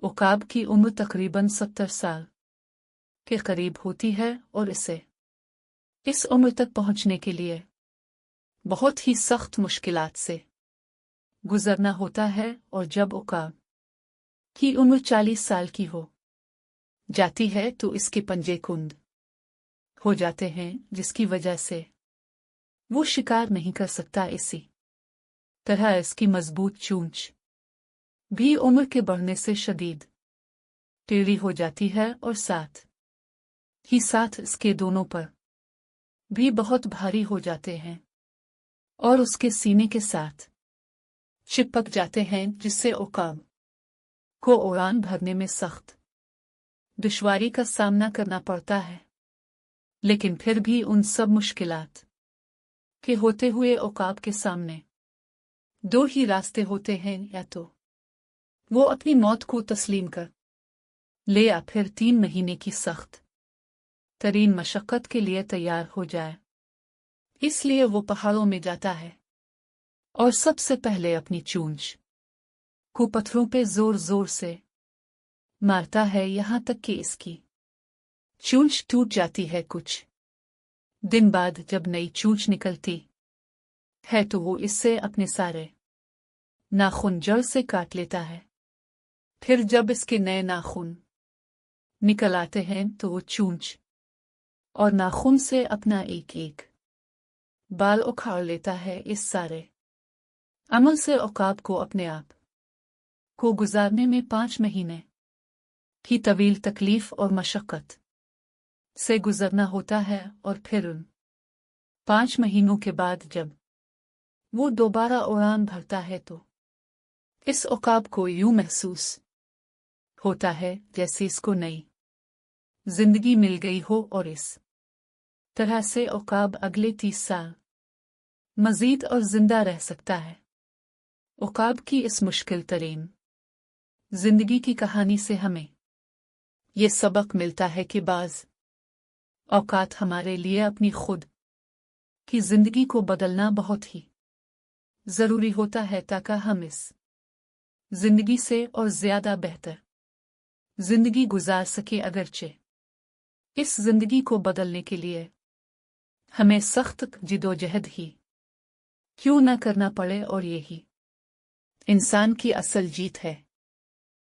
उकाब की उम्र तकरीबन 70 साल के करीब होती है और इसे इस उम्र तक पहुंचने के लिए बहुत ही सख्त मुश्किलात से गुजरना होता है, और जब उकाब की उम्र 40 साल की हो जाती है तो इसके पंजे कुंद हो जाते हैं, जिसकी वजह से वो शिकार नहीं कर सकता। इसी तरह इसकी मजबूत चोंच भी उम्र के बढ़ने से शदीद टेढ़ी हो जाती है, और साथ ही साथ इसके दोनों पर भी बहुत भारी हो जाते हैं और उसके सीने के साथ चिपक जाते हैं, जिससे उकाब को उड़ान भरने में सख्त दुश्वारी का सामना करना पड़ता है। लेकिन फिर भी उन सब मुश्किलात के होते हुए उकाब के सामने दो ही रास्ते होते हैं, या तो वो अपनी मौत को तस्लीम कर ले या फिर 3 महीने की सख्त तरीन मशक्कत के लिए तैयार हो जाए। इसलिए वो पहाड़ों में जाता है और सबसे पहले अपनी चोंच को पत्थरों पे जोर जोर से मारता है, यहां तक कि इसकी चोंच टूट जाती है। कुछ दिन बाद जब नई चोंच निकलती है तो वो इससे अपने सारे नाखून जड़ से काट लेता है। फिर जब इसके नए नाखून निकल आते हैं तो वो चोंच और नाखून से अपना एक एक बाल उखाड़ लेता है। इस सारे अमल से उकाब को अपने आप को गुजारने में 5 महीने की तवील तकलीफ और मशक्कत से गुजरना होता है, और फिर उन 5 महीनों के बाद जब वो दोबारा उड़ान भरता है तो इस उकाब को यूं महसूस होता है जैसे इसको नई जिंदगी मिल गई हो, और इस तरह से उकाब अगले 30 साल मजीद और जिंदा रह सकता है। उकाब की इस मुश्किल तरीन जिंदगी की कहानी से हमें ये सबक मिलता है कि बाज़ औकात हमारे लिए अपनी खुद की जिंदगी को बदलना बहुत ही जरूरी होता है, ताकि हम इस जिंदगी से और ज्यादा बेहतर जिंदगी गुजार सके। अगरचे इस जिंदगी को बदलने के लिए हमें सख्त जिदोजहद ही क्यों न करना पड़े, और यही इंसान की असल जीत है।